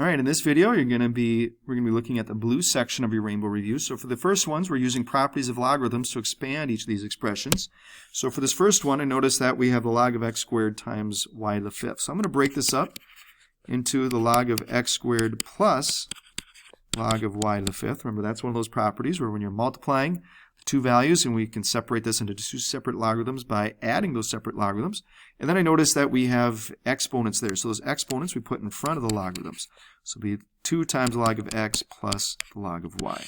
All right, in this video, we're going to be looking at the blue section of your rainbow review. So for the first ones, we're using properties of logarithms to expand each of these expressions. So for this first one, I notice that we have the log of x squared times y to the fifth. So I'm going to break this up into the log of x squared plus log of y to the fifth. Remember, that's one of those properties where when you're multiplying two values, and we can separate this into two separate logarithms by adding those separate logarithms. And then I notice that we have exponents there. So those exponents we put in front of the logarithms. So it'll be 2 times the log of x plus the log of y.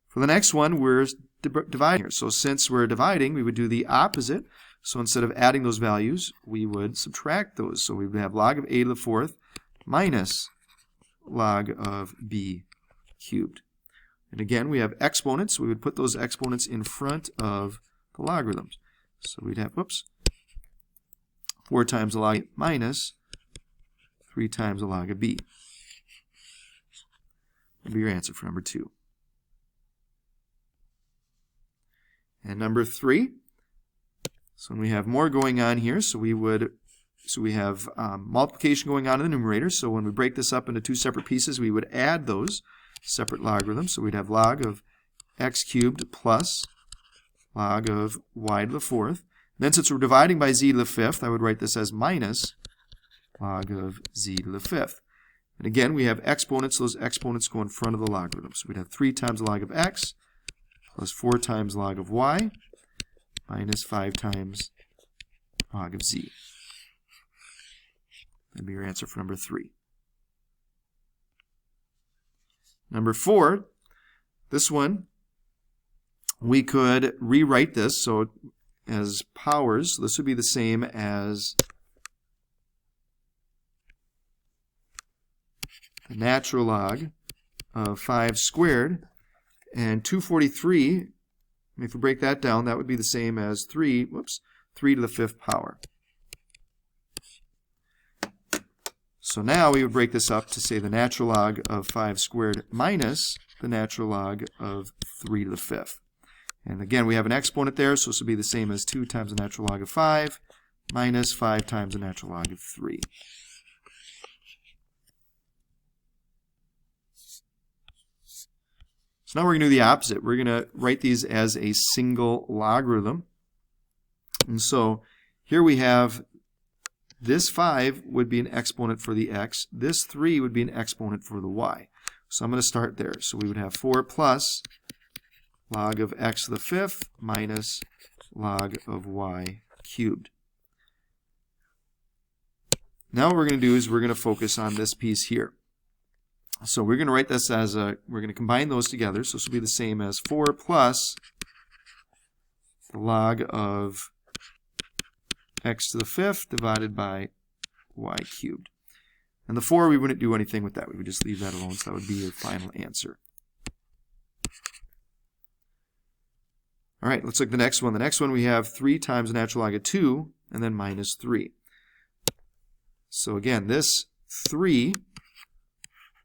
For the next one, we're dividing here. So since we're dividing, we would do the opposite. So instead of adding those values, we would subtract those. So we would have log of a to the fourth minus log of b cubed. And again, we have exponents. We would put those exponents in front of the logarithms. So we'd have, 4 times the log of minus 3 times the log of b. That'll be your answer for number 2. And number 3. So when we have more going on here, so we have multiplication going on in the numerator. So when we break this up into two separate pieces, we would add those separate logarithms. So we'd have log of x cubed plus log of y to the fourth. And then since we're dividing by z to the fifth, I would write this as minus log of z to the fifth. And again, we have exponents, so those exponents go in front of the logarithm. So we'd have 3 times the log of x plus 4 times log of y minus 5 times log of z. That'd be your answer for number 3. Number 4, this one, we could rewrite this so as powers. This would be the same as the natural log of 5 squared. And 243, if we break that down, that would be the same as 3 to the fifth power. So now we would break this up to say the natural log of 5 squared minus the natural log of 3 to the fifth. And again, we have an exponent there, so this would be the same as 2 times the natural log of 5 minus 5 times the natural log of 3. So now we're going to do the opposite. We're going to write these as a single logarithm. And so here we have this 5 would be an exponent for the x. This 3 would be an exponent for the y. So I'm going to start there. So we would have 4 plus log of x to the fifth minus log of y cubed. Now what we're going to do is we're going to focus on this piece here. So we're going to write this as we're going to combine those together. So this will be the same as 4 plus the log of x to the fifth divided by y cubed. And the 4, we wouldn't do anything with that. We would just leave that alone. So that would be your final answer. All right, let's look at the next one. The next one we have 3 times the natural log of 2 and then minus 3. So again, this 3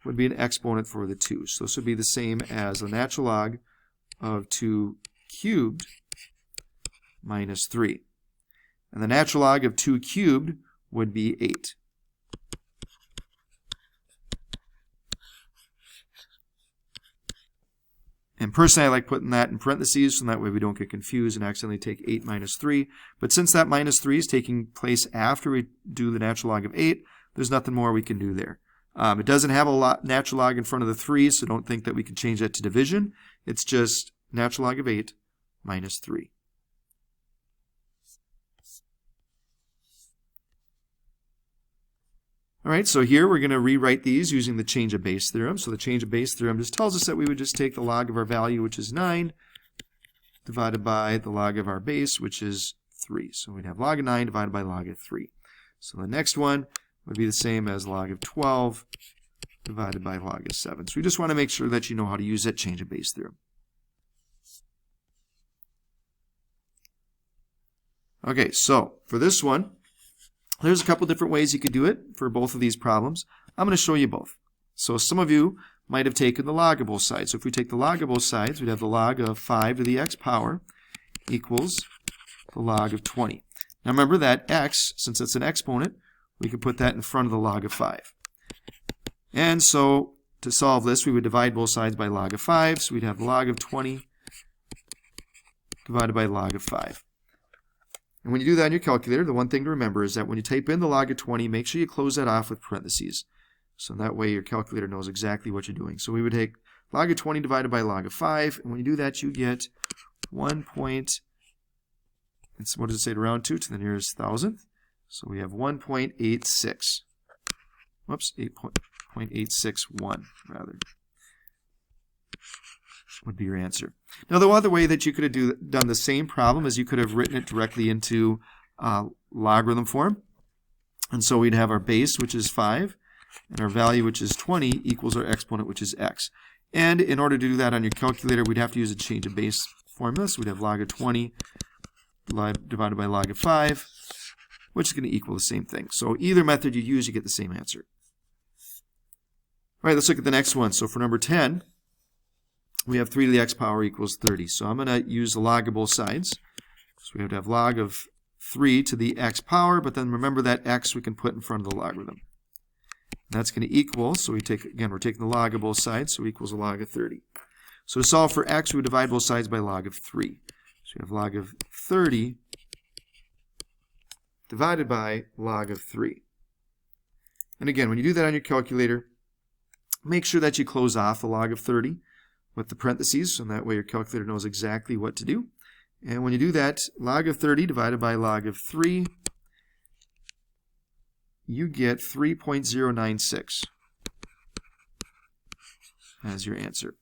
would be an exponent for the 2. So this would be the same as the natural log of 2 cubed minus 3. And the natural log of 2 cubed would be 8. And personally, I like putting that in parentheses so that way we don't get confused and accidentally take 8 minus 3. But since that minus 3 is taking place after we do the natural log of 8, there's nothing more we can do there. It doesn't have a natural log in front of the 3, so don't think that we can change that to division. It's just natural log of 8 minus 3. All right, so here we're going to rewrite these using the change of base theorem. So the change of base theorem just tells us that we would just take the log of our value, which is 9, divided by the log of our base, which is 3. So we'd have log of 9 divided by log of 3. So the next one would be the same as log of 12 divided by log of 7. So we just want to make sure that you know how to use that change of base theorem. Okay, so for this one, there's a couple different ways you could do it for both of these problems. I'm going to show you both. So some of you might have taken the log of both sides. So if we take the log of both sides, we'd have the log of 5 to the x power equals the log of 20. Now remember that x, since it's an exponent, we can put that in front of the log of 5. And so to solve this, we would divide both sides by log of 5. So we'd have log of 20 divided by log of 5. And when you do that in your calculator, the one thing to remember is that when you type in the log of 20, make sure you close that off with parentheses. So that way your calculator knows exactly what you're doing. So we would take log of 20 divided by log of 5. And when you do that, you get 1 point, and so what does it say to round to? To the nearest thousandth. So we have 1.86. Whoops, 8.861 rather would be your answer. Now the other way that you could have done the same problem is you could have written it directly into logarithm form. And so we'd have our base, which is 5, and our value, which is 20, equals our exponent, which is x. And in order to do that on your calculator, we'd have to use a change of base formula. So we'd have log of 20 divided by log of 5, which is going to equal the same thing. So either method you use, you get the same answer. All right, let's look at the next one. So for number 10, we have 3 to the x power equals 30. So I'm going to use the log of both sides. So we have to have log of 3 to the x power, but then remember that x we can put in front of the logarithm. That's going to equal, so we're taking the log of both sides, so it equals a log of 30. So to solve for x, we would divide both sides by log of 3. So we have log of 30 divided by log of 3. And again, when you do that on your calculator, make sure that you close off the log of 30 with the parentheses, so that way your calculator knows exactly what to do. And when you do that, log of 30 divided by log of 3, you get 3.096 as your answer.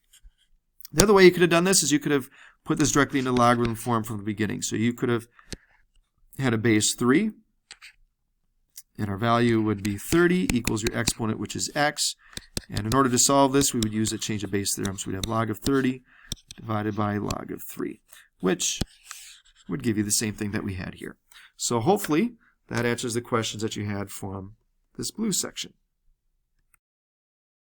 The other way you could have done this is you could have put this directly into logarithm form from the beginning. So you could have had a base 3, and our value would be 30 equals your exponent, which is x. And in order to solve this, we would use a change of base theorem. So we'd have log of 30 divided by log of 3, which would give you the same thing that we had here. So hopefully that answers the questions that you had from this blue section.